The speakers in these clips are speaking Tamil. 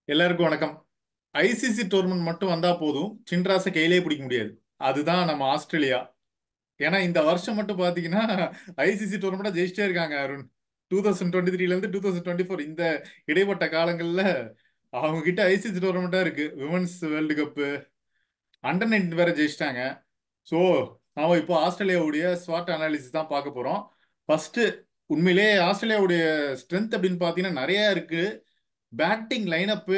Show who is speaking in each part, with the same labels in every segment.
Speaker 1: எல்லாருக்கும் வணக்கம். ஐசிசி டோர்னமெண்ட் மட்டும் வந்தா போதும், சின்ராஸை கையிலே பிடிக்க முடியாது. அதுதான் நம்ம ஆஸ்திரேலியா. ஏன்னா இந்த வருஷம் மட்டும் பாத்தீங்கன்னா ஐசிசி டோர்னமெண்ட்டா ஜெயிச்சிட்டே இருக்காங்க அருண். 2023ல இருந்து 2024 இந்த இடைப்பட்ட காலங்கள்ல அவங்க கிட்ட ஐசிசி டோர்னமெண்ட்டா இருக்கு. விமன்ஸ் வேர்ல்டு கப்பு, அண்டர் 19 வேற ஜெயிச்சிட்டாங்க. ஸோ நாம இப்போ ஆஸ்திரேலியாவுடைய ஸ்வாட் அனாலிசிஸ் தான் பார்க்க போறோம். ஃபர்ஸ்ட், உண்மையிலே ஆஸ்திரேலியாவுடைய ஸ்ட்ரென்த் அப்படின்னு பார்த்தீங்கன்னா நிறைய இருக்கு. பேட்டிங் லைனப்பு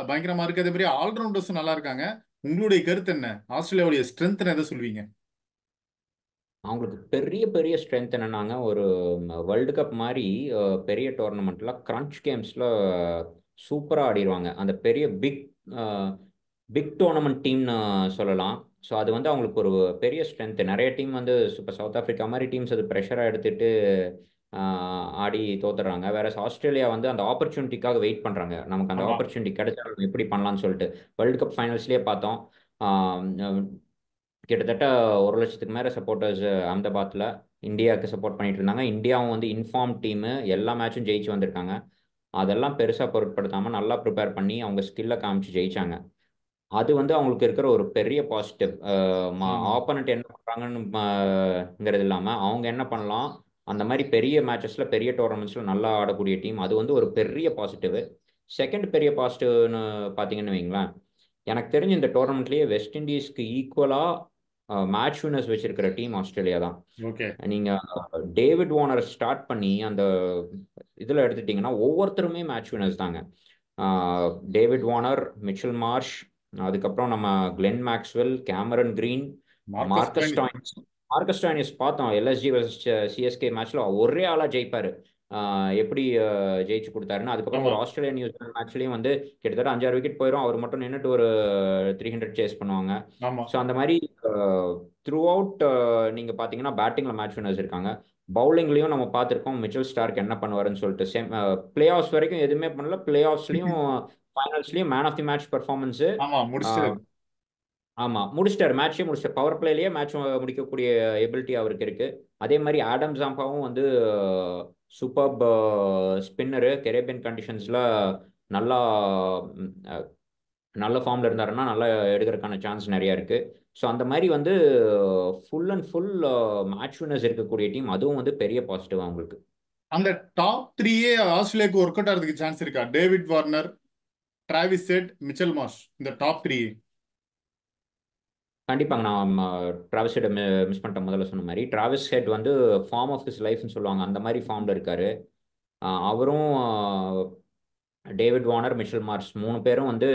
Speaker 1: பயங்கரமா இருக்கு. அதே மாதிரி ஆல்ரவுண்டர்ஸும் நல்லா இருக்காங்க. உங்களுடைய கருத்து என்ன? ஆஸ்திரேலியாவுடைய ஸ்ட்ரென்த் எதை சொல்வீங்க?
Speaker 2: அவங்களுக்கு பெரிய பெரிய ஸ்ட்ரென்த் என்னன்னாங்க, ஒரு வேர்ல்டு கப் மாதிரி பெரிய டோர்னமெண்ட்ல கிரன்ச் கேம்ஸில் சூப்பராக ஆடிடுவாங்க. அந்த பெரிய பிக் டோர்னமெண்ட் டீம்னு சொல்லலாம். ஸோ அது வந்து அவங்களுக்கு ஒரு பெரிய ஸ்ட்ரென்த். நிறைய டீம் வந்து இப்போ சவுத் ஆஃப்ரிக்கா மாதிரி டீம்ஸ் அது ப்ரெஷராக எடுத்துட்டு ஆடி தோத்துடுறாங்க. வேற ஆஸ்திரேலியா வந்து அந்த ஆப்பர்ச்சுனிட்டிக்காக வெயிட் பண்ணுறாங்க. நமக்கு அந்த
Speaker 1: ஆமா.
Speaker 2: ஆப்பர்ச்சுனிட்டி கிடைச்சா நம்ம எப்படி பண்ணலாம்னு சொல்லிட்டு வேர்ல்டு கப் ஃபைனல்ஸ்லேயே பார்த்தோம். கிட்டத்தட்ட 1,00,000க்கு மேலே சப்போர்ட்டர்ஸ் அகமதாபாத்தில் இந்தியாவுக்கு சப்போர்ட் பண்ணிட்டு இருந்தாங்க. இந்தியாவும் வந்து இன்ஃபார்ம் டீமு எல்லா மேட்சும் ஜெயிச்சு வந்திருக்காங்க. அதெல்லாம் பெருசாக பொருட்படுத்தாமல் நல்லா ப்ரிப்பேர் பண்ணி அவங்க ஸ்கில்லை காமிச்சு ஜெயிச்சாங்க. அது வந்து அவங்களுக்கு இருக்கிற ஒரு பெரிய பாசிட்டிவ்.
Speaker 1: ஆமா.
Speaker 2: ஆப்போனண்ட் என்ன பண்ணுறாங்கன்னுங்கிறது இல்லாமல் அவங்க என்ன பண்ணலாம், அந்த மாதிரி பெரிய மேட்சஸில் பெரிய டோர்னமெண்ட்ஸில் நல்லா ஆடக்கூடிய டீம். அது வந்து ஒரு பெரிய பாசிட்டிவ். செகண்ட் பெரிய பாசிட்டிவ்னு பார்த்தீங்கன்னு வைங்களேன், எனக்கு தெரிஞ்ச இந்த டோர்னமெண்ட்லேயே வெஸ்ட் இண்டீஸ்க்கு ஈக்குவலாக மேட்ச் வினர்ஸ் வச்சிருக்கிற டீம் ஆஸ்திரேலியா தான்.
Speaker 1: ஓகே.
Speaker 2: நீங்கள் டேவிட் வார்னர் ஸ்டார்ட் பண்ணி அந்த இதில் எடுத்துட்டிங்கன்னா ஒவ்வொருத்தருமே மேட்ச் வினர்ஸ் தாங்க. டேவிட் வார்னர், மிச்சல் மார்ஷ், அதுக்கப்புறம் நம்ம Glenn Maxwell, Cameron Green,
Speaker 1: Marcus
Speaker 2: Marcus
Speaker 1: Stoinis.
Speaker 2: Stoinis. Marcus Stoinis பார்த்தோம் எல்எஸ்ஜி வர்சஸ் சிஎஸ்கே மேட்ச்ல ஒரே ஆளா ஜெயிப்பாரு. எப்படி ஜெயிச்சு கொடுத்தாருன்னு. அதுக்கப்புறம்
Speaker 1: ஆமா.
Speaker 2: ஒரு ஆஸ்திரேலியா நியூசிலாந்து மேட்ச்லயும் வந்து கிட்டத்தட்ட 5-6 விக்கெட் போயிடும். அவர் மட்டும் நின்றுட்டு ஒரு 300 சேஸ் பண்ணுவாங்க.
Speaker 1: ஆமா.
Speaker 2: ஸோ அந்த மாதிரி த்ரூ அவுட் நீங்கள் பார்த்தீங்கன்னா பேட்டிங்கில் மேட்ச் வினர்ஸ் இருக்காங்க. பவுலிங்லையும் நம்ம பார்த்துருக்கோம் மிச்சல் ஸ்டார்க் என்ன பண்ணுவாருன்னு சொல்லிட்டு. பிளே ஆஃப்ஸ் வரைக்கும் எதுவுமே பண்ணல. பிளே ஆஃப்ஸ்லையும் ஃபைனல்ஸ்லையும் man of the match performance.
Speaker 1: ஆமா, முடிச்சிட்டாரு.
Speaker 2: ஆமாம், முடிச்சிட்டாரு. மேட்சே முடிச்சிட்டார். பவர் பிளேலேயே மேட்ச் முடிக்கக்கூடிய எபிலிட்டி அவருக்கு இருக்கு. அதே மாதிரி ஆடம் ஜாம்பாவும் வந்து சூப்பர்ப் ஸ்பின்னரு. கெரேபியன் கண்டிஷன்ஸில் நல்லா ம், அஹ், நல்ல ஃபார்மில் இருந்தாருன்னா நல்லா எடுக்கிறதுக்கான சான்ஸ் நிறையா இருக்கு. ஸோ அந்த மாதிரி வந்து full and full match winners இருக்கக்கூடிய டீம். அதுவும் வந்து பெரிய பாசிட்டிவ் அவங்களுக்கு.
Speaker 1: அந்த டாப் த்ரீயே ஆஸ்திரேலியாவுக்கு ஒர்க் அவுட் ஆகிறதுக்கு சான்ஸ் இருக்கா? David Warner, Travis head, Mitchell Marsh, இந்த டாப் த்ரீ.
Speaker 2: கண்டிப்பாங்க. நான் டிராவிஸ் ஹெட் மிஸ் பண்ணிட்டேன் முதல்ல சொன்ன மாதிரி. டிராவிஸ் ஹெட் வந்து ஃபார்ம் ஆஃப் ஹிஸ் லைஃப்னு சொல்லுவாங்க, அந்த மாதிரி ஃபார்மில் இருக்காரு. அவரும் டேவிட் வார்னர், மிச்சல் மார்ஷ் 3 பேரும் வந்து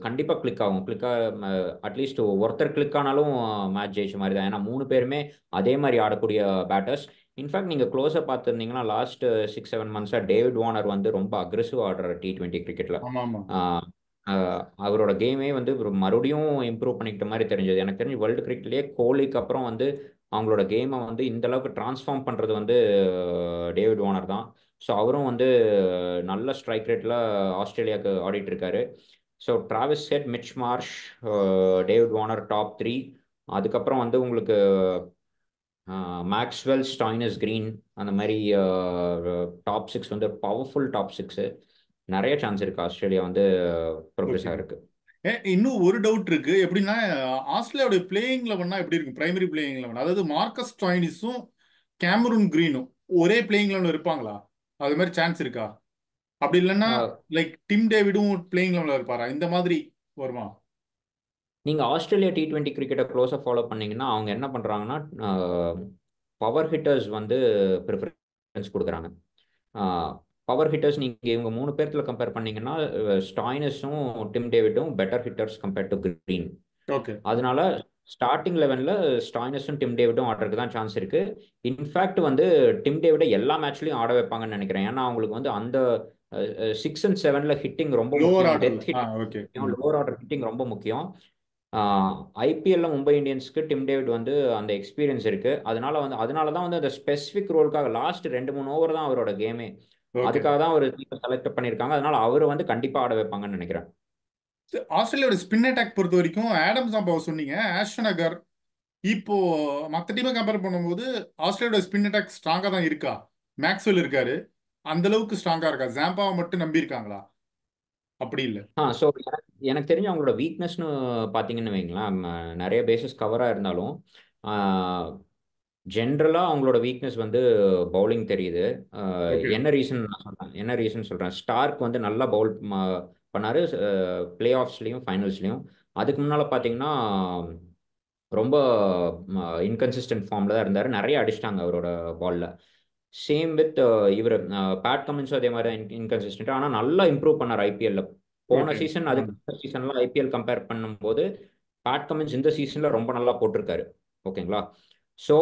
Speaker 2: கண்டிப்பாக கிளிக் ஆகும். அட்லீஸ்ட் ஒருத்தர் கிளிக் ஆனாலும் மேட்ச் ஜெயிச்ச மாதிரி தான். ஏன்னா 3 பேருமே அதே மாதிரி ஆடக்கூடிய பேட்டர்ஸ். இன்ஃபேக்ட் நீங்கள் க்ளோஸாக பார்த்துருந்தீங்கன்னா லாஸ்ட் 6-7 மந்த்ஸாக டேவிட் வார்னர் வந்து ரொம்ப அக்ரெசிவ் ஆடுறார் T20 கிரிக்கெட்டில்.
Speaker 1: ஆமா, ஆமா.
Speaker 2: அவரோட கேமே வந்து மறுபடியும் இம்ப்ரூவ் பண்ணிக்கிட்ட மாதிரி தெரிஞ்சது. எனக்கு தெரிஞ்சு வேர்ல்டு கிரிக்கெட்லேயே கோலிக்கு அப்புறம் வந்து அவங்களோட கேமை வந்து இந்த அளவுக்கு டிரான்ஸ்ஃபார்ம் பண்ணுறது வந்து டேவிட் வார்னர் தான். ஸோ அவரும் வந்து நல்ல ஸ்ட்ரைக் ரேட்டில் ஆஸ்திரேலியாவுக்கு ஆடிட்டு இருக்காரு. So Travis Head, Mitch Marsh, David Warner top 3. அதுக்கப்புறம் வந்து உங்களுக்கு மேக்ஸ்வெல், ஸ்டாய்னஸ், கிரீன், அந்த மாதிரி டாப் 6 வந்து பவர்ஃபுல் டாப் 6. நிறைய சான்ஸ் இருக்கு ஆஸ்திரேலியா வந்து ப்ரோக்ரஸ்
Speaker 1: ஓகே.
Speaker 2: ஆகிருக்கு.
Speaker 1: இன்னும் ஒரு டவுட் இருக்கு. எப்படின்னா ஆஸ்திரேலியாவுடைய பிளேயிங் லெவன்னா எப்படி இருக்கும்? பிரைமரி பிளேயிங் லெவன், அதாவது மார்க்கஸ் ஸ்டாயினிஸும் கேமரூன் கிரீனும் ஒரே பிளேயிங் லெவலில் இருப்பாங்களா? அது மாதிரி சான்ஸ் இருக்கா? அப்படி இல்லைன்னா லைக் டிம் டேவிடும் பிளேயிங் லெவலில் இருப்பாரா? இந்த மாதிரி வருமா?
Speaker 2: நீங்கள் ஆஸ்திரேலியா T20 கிரிக்கெட்டை க்ளோஸாக ஃபாலோ பண்ணீங்கன்னா அவங்க என்ன பண்ணுறாங்கன்னா பவர் ஹிட்டர்ஸ் வந்து ப்ரிஃபரன்ஸ் கொடுக்குறாங்க. பவர் ஹிட்டர்ஸ் நீங்கள் இவங்க 3 பேர்த்தில் கம்பேர் பண்ணீங்கன்னா ஸ்டாய்னஸும் டிம் டேவிடும் better hitters compared to Green.
Speaker 1: Okay.
Speaker 2: அதனால ஸ்டார்டிங் லெவனில் ஸ்டாய்னஸும் டிம் டேவிடும் ஆடுறதுக்கு தான் சான்ஸ் இருக்கு. இன்ஃபேக்ட் வந்து டிம் டேவிடை எல்லா மேட்ச்லையும் ஆட வைப்பாங்கன்னு நினைக்கிறேன். ஏன்னா அவங்களுக்கு வந்து அந்த 6 and 7 ஹிட்டிங் ரொம்ப
Speaker 1: லோவர்
Speaker 2: முக்கியம்.
Speaker 1: ஆர்டர்ல.
Speaker 2: Death hit
Speaker 1: okay.
Speaker 2: முக்கியம். லோவர் ஆர்டர் ஹிட்டிங் ரொம்ப முக்கியம். ஐபிஎல்ல மும்பை இந்தியன்ஸ்க்கு டிம் டேவிட் வந்து அந்த எக்ஸ்பீரியன்ஸ் இருக்கு. அதனால தான் வந்து அந்த ஸ்பெசிஃபிக் ரோலுக்காக லாஸ்ட் 2-3 ஓவர் தான் அவரோட கேமே.
Speaker 1: ஓகே.
Speaker 2: அதுக்காக தான் அவர் செலக்ட் பண்ணியிருக்காங்க. அதனால அவர் வந்து கண்டிப்பா ஆட வைப்பாங்கன்னு நினைக்கிறேன்.
Speaker 1: ஆஸ்திரேலியாவோட ஸ்பின் அட்டாக் பொறுத்த வரைக்கும் ஆடம் சாம்பாவை சொன்னீங்க, ஆஷ்டன் அகர். இப்போ மற்ற டீமை கம்பேர் பண்ணும்போது ஆஸ்திரேலியாவோட ஸ்பின் அட்டாக் ஸ்ட்ராங்கா தான் இருக்கா? மேக்ஸ்வெல் இருக்காரு, அந்த அளவுக்கு ஸ்ட்ராங்கா இருக்கா? ஜாம்பாவை மட்டும் நம்பி இருக்காங்களா? அப்படி இல்ல.
Speaker 2: ஸோ எனக்கு எனக்கு தெரிஞ்சு அவங்களோட வீக்னஸ்னு பார்த்தீங்கன்னு வைங்களேன், நிறைய பேசஸ் கவராக இருந்தாலும் ஜென்ரலாக அவங்களோட வீக்னஸ் வந்து பவுலிங் தெரியுது.
Speaker 1: ஓகே.
Speaker 2: என்ன ரீசன் சொல்கிறேன், ஸ்டார்க் வந்து நல்லா பவுல் பண்ணாரு பிளே ஆஃப்ஸ்லையும் ஃபைனல்ஸ்லையும். அதுக்கு முன்னால் பார்த்தீங்கன்னா ரொம்ப இன்கன்சிஸ்டன்ட் ஃபார்மில் தான் இருந்தார், நிறைய அடிச்சிட்டாங்க அவரோட பாலில். சேம் வித் இவர் பேட் கமின்ஸும் அதே மாதிரி இன்கன்சிஸ்டன்ட், ஆனால் நல்லா இம்ப்ரூவ் பண்ணார் ஐபிஎல்ல. போன
Speaker 1: ஓகே.
Speaker 2: சீசன் அதுக்கு சீசன்லாம் ஐபிஎல் கம்பேர் பண்ணும்போது பேட் கமின்ஸ் இந்த சீசனில் ரொம்ப நல்லா போட்டிருக்காரு. ஓகேங்களா? ஸோ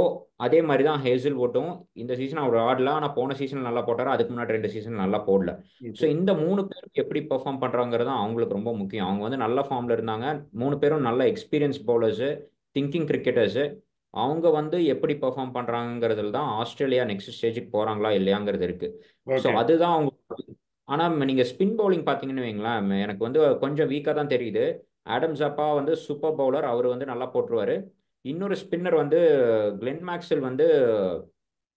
Speaker 2: அதே மாதிரி தான் ஹேசில்வுட்டும் இந்த சீசன் அவர் ஆடல, ஆனால் போன சீசன் நல்லா போட்டார், அதுக்கு முன்னாடி 2 சீசன் நல்லா போடல. So
Speaker 1: okay.
Speaker 2: இந்த 3 பேரும் எப்படி பெர்ஃபார்ம் பண்ணுறாங்கிறது தான் அவங்களுக்கு ரொம்ப முக்கியம். அவங்க வந்து நல்ல ஃபார்மில் இருந்தாங்க. 3 பேரும் நல்ல எக்ஸ்பீரியன்ஸ் பவுலர்ஸு, திங்கிங் கிரிக்கெட்டர்ஸு. அவங்க வந்து எப்படி பெர்ஃபார்ம் பண்ணுறாங்கிறதுல தான் ஆஸ்திரேலியா நெக்ஸ்ட் ஸ்டேஜுக்கு போகிறாங்களா இல்லையாங்கிறது இருக்கு. So
Speaker 1: okay.
Speaker 2: அதுதான் அவங்க. ஆனால் நீங்கள் ஸ்பின் பவுலிங் பார்த்தீங்கன்னு வைங்களேன், எனக்கு வந்து கொஞ்சம் வீக்காக தான் தெரியுது. ஆடம் ஜாப்பா வந்து சூப்பர் பவுலர், அவர் வந்து நல்லா போட்டுருவாரு. இன்னொரு ஸ்பின்னர் வந்து கிளென் மேக்ஸ்வெல் வந்து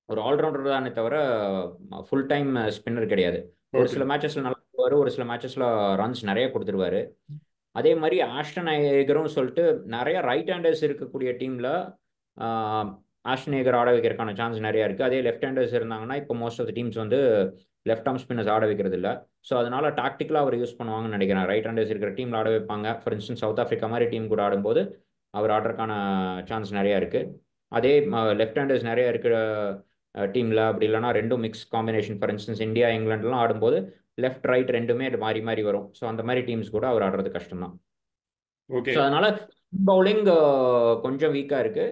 Speaker 2: ஒரு ஆல்ரவுண்டர் தானே தவிர ஃபுல் டைம் ஸ்பின்னர் கிடையாது. ஒரு
Speaker 1: ஓகே.
Speaker 2: சில மேட்சஸ்ல நல்லா போடுவாரு, ஒரு சில மேட்சஸ்ல ரன்ஸ் நிறைய கொடுத்துருவாரு. அதே மாதிரி ஆஷ்டன் ஏகரும் சொல்லிட்டு நிறைய ரைட் ஹேண்டர்ஸ் இருக்கக்கூடிய டீம்ல ஆஷ்டன் ஏகர் ஆட வைக்கிறதுக்கான சான்ஸ் நிறைய இருக்கு. அதே லெஃப்ட் ஹேண்டர்ஸ் இருந்தாங்கன்னா இப்போ மோஸ்ட் ஆஃப் த டீம்ஸ் வந்து லெஃப்ட் ஆர்ம் ஸ்பின்னர்ஸ் ஆட வைக்கிறது இல்லை. ஸோ அதனால டாக்டிக்கலாக அவர் யூஸ் பண்ணுவாங்கன்னு நினைக்கிறேன். ரைட் ஹேண்டர்ஸ் இருக்கிற டீம்ல ஆட வைப்பாங்க. ஃபார் இன்ஸ்டன்ஸ் சவுத் ஆஃப்ரிக்கா மாதிரி டீம் கூட ஆடும்போது அவர் ஆடுறதுக்கான சான்ஸ் நிறைய இருக்கு. அதே லெஃப்ட் ஹேண்டர்ஸ் நிறைய இருக்கிற டீம்ல அப்படி இல்லைன்னா ரெண்டும் mix combination, for instance India இங்கிலாந்துலாம் ஆடும்போது லெஃப்ட் ரைட் ரெண்டுமே மாறி மாறி வரும். ஸோ அந்த மாதிரி டீம்ஸ் கூட அவர் ஆடுறது கஷ்டம் தான்.
Speaker 1: ஓகே.
Speaker 2: ஸோ அதனால பவுலிங் கொஞ்சம் வீக்காக இருக்கு.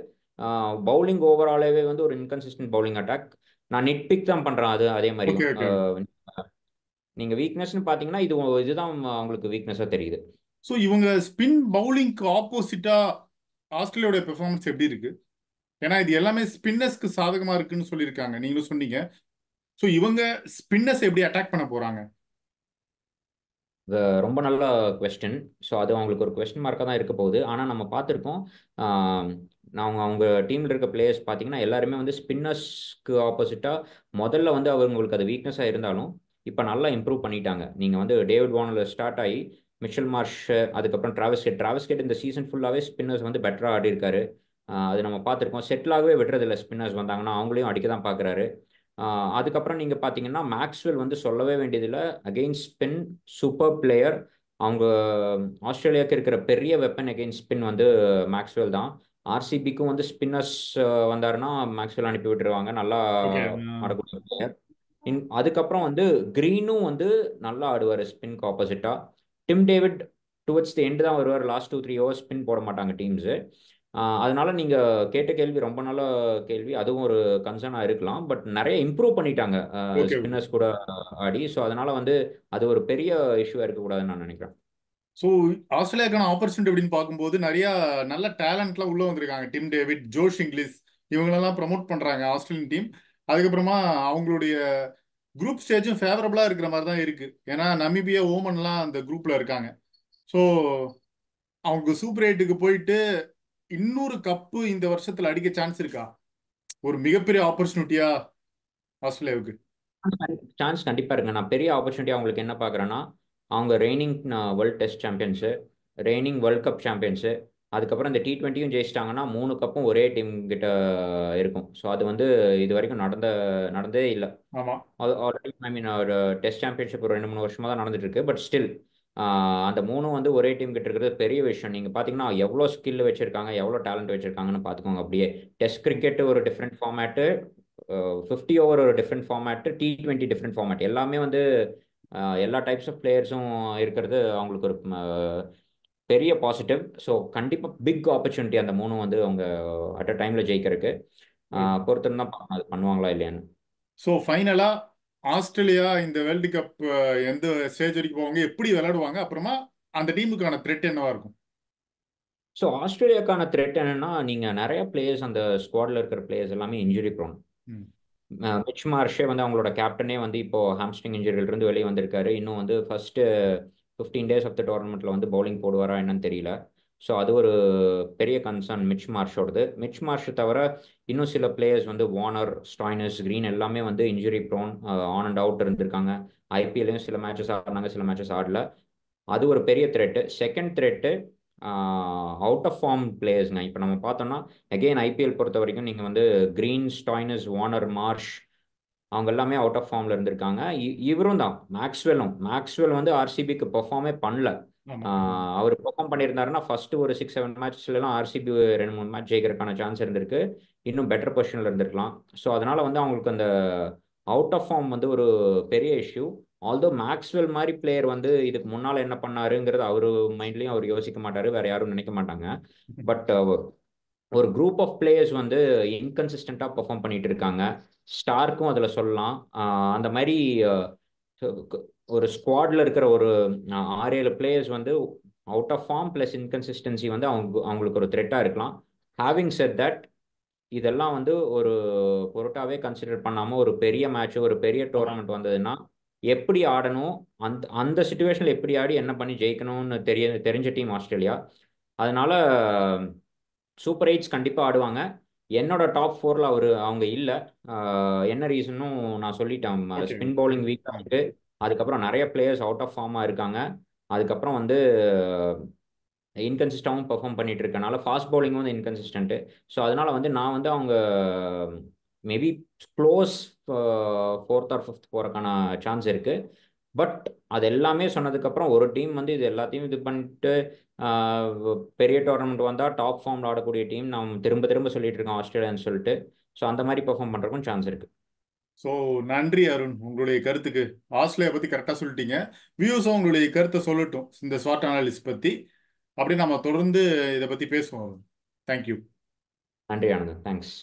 Speaker 2: பவுலிங் ஓவராலாவே வந்து ஒரு இன்கன்சிஸ்டன்ட் பவுலிங் அட்டாக். நான் நெட் பிக் தான் பண்றேன் அது அதே
Speaker 1: ஓகே.
Speaker 2: மாதிரியும்.
Speaker 1: ஓகே.
Speaker 2: நீங்க வீக்னஸ்னு பாத்தீங்கன்னா இதுதான் அவங்களுக்கு வீக்னஸா தெரியுது.
Speaker 1: ஸோ இவங்க ஸ்பின் பவுலிங்க்கு ஆப்போசிட்டா ஆஸ்திரேலியாவுடைய பெர்ஃபார்மன்ஸ் எப்படி இருக்கு? ஏன்னா இது எல்லாமே ஸ்பின்னர்ஸ்க்கு சாதகமா இருக்குன்னு சொல்லியிருக்காங்க, நீங்களும் சொன்னீங்க. ஸோ இவங்க ஸ்பின்னர்ஸ் எப்படி அட்டாக் பண்ண போறாங்க?
Speaker 2: ரொம்ப நல்ல கொஸ்டின். ஸோ அது அவங்களுக்கு ஒரு கொஸ்டின் மார்க்காக தான் இருக்க போகுது. ஆனால் நம்ம பார்த்துருக்கோம், அவங்க அவங்க டீமில் இருக்க பிளேயர்ஸ் பார்த்தீங்கன்னா எல்லாருமே வந்து ஸ்பின்னர்ஸ்க்கு ஆப்போசிட்டாக முதல்ல வந்து அவங்களுக்கு அது வீக்னஸாக இருந்தாலும் இப்போ நல்லா இம்ப்ரூவ் பண்ணிட்டாங்க. நீங்கள் வந்து டேவிட் வார்னர் ஸ்டார்ட் ஆகி மிச்சல் மார்ஷ், அதுக்கப்புறம் டிராவிஸ் ஹெட் இந்த சீசன் ஃபுல்லாகவே ஸ்பின்னர்ஸ் வந்து பெட்டராக ஆடி இருக்காரு. அது நம்ம பார்த்துருக்கோம். செட்டிலாகவே விடுறதில்ல, ஸ்பின்னர்ஸ் வந்தாங்கன்னா அவங்களையும் அடிக்க தான் பார்க்குறாரு. அதுக்கப்புறம் நீங்கள் பார்த்தீங்கன்னா மேக்ஸ்வெல் வந்து சொல்லவே வேண்டியதில்லை, அகெயின்ஸ்ட் ஸ்பின் சூப்பர் பிளேயர். அவங்க ஆஸ்திரேலியாவுக்கு இருக்கிற பெரிய வெப்பன் அகெயின்ஸ்ட் ஸ்பின் வந்து மேக்ஸ்வெல் தான். ஆர்சிபிக்கும் வந்து ஸ்பின்னர்ஸ் வந்தாருன்னா மேக்ஸ்வெல் அனுப்பி விட்டுருவாங்க, நல்லா
Speaker 1: ஓகே.
Speaker 2: ஆடக்கூடிய பிளேயர். அதுக்கப்புறம் வந்து கிரீனும் வந்து நல்லா ஆடுவார் ஸ்பின்க்கு ஆப்போசிட்டாக. Tim David towards the end தான் வருவார், லாஸ்ட் 2-3 ஓவர்ஸ் ஸ்பின் போட மாட்டாங்க டீம்ஸு. அதனால நீங்க கேட்ட கேள்வி ரொம்ப நல்ல கேள்வி, அதுவும் ஒரு கன்சர்னா இருக்கலாம். பட் நிறைய இம்ப்ரூவ் பண்ணிட்டாங்க
Speaker 1: ஓகே. ஓகே.
Speaker 2: ஸ்பின்னர்ஸ் கூட ஆடி. ஸோ அதனால வந்து அது ஒரு பெரிய இஷ்யூவா இருக்கக்கூடாதுன்னு நான் நினைக்கிறேன்.
Speaker 1: ஸோ ஆஸ்திரேலியாவுக்கான ஆப்பர்ச்சுனிட்டி அப்படின்னு பார்க்கும்போது நிறைய நல்ல டேலண்ட்லாம் உள்ள வந்திருக்காங்க. டிம் டேவிட், ஜோஷ் இங்கிலீஷ், இவங்களெல்லாம் ப்ரமோட் பண்றாங்க ஆஸ்திரேலியன் டீம். அதுக்கப்புறமா அவங்களுடைய குரூப் ஸ்டேஜும் ஃபேவரபிளா இருக்கிற மாதிரி தான் இருக்கு. ஏன்னா நமீபியா, ஓமன்லாம் அந்த குரூப்ல இருக்காங்க. ஸோ அவங்க சூப்பர் எயிட்டுக்கு போயிட்டு இன்னொரு கப்பு இந்த வருஷத்துல அடிக்க சான்ஸ் இருக்கா? ஒரு மிகப்பெரிய ஆப்பர்ச்சுனிட்டியா ஆஸ்திரேலியாவுக்கு?
Speaker 2: சான்ஸ் கண்டிப்பாக இருக்குங்க. நான் பெரிய ஆப்பர்ச்சுனிட்டி அவங்களுக்கு என்ன பார்க்குறேன்னா, அவங்க raining world test சாம்பியன்ஸு, raining world cup சாம்பியன்ஸு, அதுக்கப்புறம் இந்த T20யும் ஜெயிச்சிட்டாங்கன்னா 3 கப்பும் ஒரே டீம் கிட்ட இருக்கும். ஸோ அது வந்து இது வரைக்கும் நடந்ததே இல்லை.
Speaker 1: ஆமா.
Speaker 2: அது ஆல்ரெடி ஐ மீன் ஒரு டெஸ்ட் சாம்பியன்ஷிப் ஒரு 2-3 வருஷமா தான் நடந்துட்டு இருக்கு. பட் ஸ்டில் அந்த மூணும் வந்து ஒரே டீம் கிட்ட இருக்கிறது பெரிய விஷயம். நீங்கள் பார்த்தீங்கன்னா எவ்வளோ ஸ்கில் வச்சிருக்காங்க, எவ்வளோ டேலண்ட் வச்சிருக்காங்கன்னு பார்த்துக்கோங்க. அப்படியே டெஸ்ட் கிரிக்கெட் ஒரு டிஃப்ரெண்ட் ஃபார்மேட்டு, 50 ஓவர் ஒரு different format, T20 different format, எல்லாமே வந்து எல்லா டைப்ஸ் ஆஃப் பிளேயர்ஸும் இருக்கிறது அவங்களுக்கு ஒரு பெரிய பாசிட்டிவ். ஸோ கண்டிப்பாக பிக் ஆப்பர்ச்சுனிட்டி அந்த மூணும் வந்து அவங்க அட் அ டைமில் ஜெயிக்கிறதுக்கு. பொறுத்திருந்து தான் பார்க்கணும் அது பண்ணுவாங்களா இல்லையான்னு.
Speaker 1: ஸோ ஃபைனலா ஆஸ்திரேலியா இந்த வேர்ல்டு கப் எந்த ஸ்டேஜ் வரைக்கும் போவாங்க, எப்படி விளையாடுவாங்க, அப்புறமா அந்த டீமுக்கான த்ரெட் என்னவா இருக்கும்?
Speaker 2: ஸோ ஆஸ்திரேலியாக்கான த்ரெட் என்னன்னா, நீங்கள் நிறைய பிளேயர்ஸ் அந்த ஸ்குவாடில் இருக்கிற பிளேயர்ஸ் எல்லாமே இன்ஜுரி ப்ரோன்.
Speaker 1: ம்.
Speaker 2: மிச் மார்ஷே வந்து அவங்களோட கேப்டனே வந்து இப்போ ஹாம்ஸ்ட்ரிங் இன்ஜுரியிலிருந்து வெளியே வந்திருக்காரு. இன்னும் வந்து ஃபர்ஸ்ட் 15 days ஆஃப் த டோர்னமெண்ட்ல வந்து பவுலிங் போடுவாரா என்னன்னு தெரியல. ஸோ அது ஒரு பெரிய கன்சர்ன் மிச் மார்ஷோடது. மிச் மார்ஷ் தவிர இன்னும் சில பிளேயர்ஸ் வந்து வார்னர், ஸ்டாய்னஸ், கிரீன் எல்லாமே வந்து injury prone, on and out இருந்திருக்காங்க. ஐபிஎல்லையும் சில மேட்சஸ் ஆடினாங்க, சில மேட்சஸ் ஆடல. அது ஒரு பெரிய threat. Second threat out of form பிளேயர்ஸ்ங்க. இப்போ நம்ம பார்த்தோம்னா அகெயின் ஐபிஎல் பொறுத்த வரைக்கும் நீங்கள் வந்து கிரீன், ஸ்டாய்னஸ், வார்னர், மார்ஷ் அவங்க எல்லாமே அவுட் ஆஃப் ஃபார்ம்ல இருந்திருக்காங்க. இவரும் தான் மேக்ஸ்வெல் வந்து ஆர்சிபிக்கு பெர்ஃபார்மே பண்ணல.
Speaker 1: ஆமா.
Speaker 2: அவர் பெர்ஃபார்ம் பண்ணியிருந்தாருன்னா ஃபர்ஸ்ட் ஒரு 6-7 மேட்ச்லாம் ஆர்சிபி 2-3 மேட்ச் ஜெயிக்கிறதுக்கான சான்ஸ் இருந்திருக்கு. இன்னும் பெட்டர் பொசிஷனில் இருந்திருக்கலாம். ஸோ அதனால வந்து அவங்களுக்கு அந்த அவுட் ஆஃப் ஃபார்ம் வந்து ஒரு பெரிய இஷ்யூ. ஆல்தோ மேக்ஸ்வெல் மாதிரி பிளேயர் வந்து இதுக்கு முன்னால் என்ன பண்ணாருங்கிறது அவர் மைண்ட்லையும் அவர் யோசிக்க மாட்டாரு, வேற யாரும் நினைக்க மாட்டாங்க. பட் ஒரு குரூப் ஆஃப் பிளேயர்ஸ் வந்து இன்கன்சிஸ்டண்ட்டாக பெர்ஃபார்ம் பண்ணிட்டு இருக்காங்க. ஸ்டார்க்கும் அதில் சொல்லலாம். அந்த மாதிரி ஒரு ஸ்குவாட்ல இருக்கிற ஒரு 6-7 பிளேயர்ஸ் வந்து out of form plus inconsistency வந்து அவங்களுக்கு ஒரு த்ரெட்டாக இருக்கலாம். ஹேவிங் செட் தட், இதெல்லாம் வந்து ஒரு பொருட்டாவே கன்சிடர் பண்ணாமல் ஒரு பெரிய மேட்ச், ஒரு பெரிய
Speaker 1: ஆமா.
Speaker 2: டோர்னமெண்ட் வந்ததுன்னா எப்படி ஆடணும், அந்த அந்த சுச்சுவேஷனில் எப்படி ஆடி என்ன பண்ணி ஜெயிக்கணும்னு தெரிஞ்ச டீம் ஆஸ்திரேலியா. அதனால சூப்பர் எயிட்ஸ் கண்டிப்பாக ஆடுவாங்க. என்னோட டாப் ஃபோரில் அவங்க இல்லை. என்ன ரீசனும் நான் சொல்லிட்டேன்.
Speaker 1: ஓகே.
Speaker 2: ஸ்பின் பவுலிங் வீக்காக
Speaker 1: ஆ.
Speaker 2: இருக்கு. அதுக்கப்புறம் நிறைய பிளேயர்ஸ் அவுட் ஆஃப் ஃபார்மாக இருக்காங்க. அதுக்கப்புறம் வந்து இன்கன்சிஸ்டாகவும் பெர்ஃபார்ம் பண்ணிட்டு இருக்கனால ஃபாஸ்ட் பவுலிங்கும் வந்து இன்கன்சிஸ்டன்ட்டு. ஸோ அதனால வந்து நான் வந்து அவங்க maybe close fourth or fifth போகிறக்கான சான்ஸ் இருக்கு. பட் அது எல்லாமே சொன்னதுக்கப்புறம் ஒரு டீம் வந்து இது எல்லாத்தையும் இது பண்ணிட்டு பெரிய டோர்னமெண்ட் வந்தால் டாப் ஃபார்மில் ஆடக்கூடிய டீம் நாம் திரும்ப திரும்ப சொல்லிட்டு இருக்கோம் ஆஸ்திரேலியான்னு சொல்லிட்டு. ஸோ அந்த மாதிரி பெர்ஃபார்ம் பண்ணுறதுக்கும் சான்ஸ் இருக்கு.
Speaker 1: ஸோ நன்றி அருண், உங்களுடைய கருத்துக்கு. ஆஸ்திரேலியா பற்றி கரெக்டாக சொல்லிட்டீங்க. வியூஸும் உங்களுடைய கருத்தை சொல்லட்டும் இந்த ஸ்வாட் அனாலிசிஸ் பற்றி. அப்படி நம்ம தொடர்ந்து இதை பற்றி பேசுவோம். தேங்க்யூ.
Speaker 2: நன்றி ஆனந்த், தேங்க்ஸ்.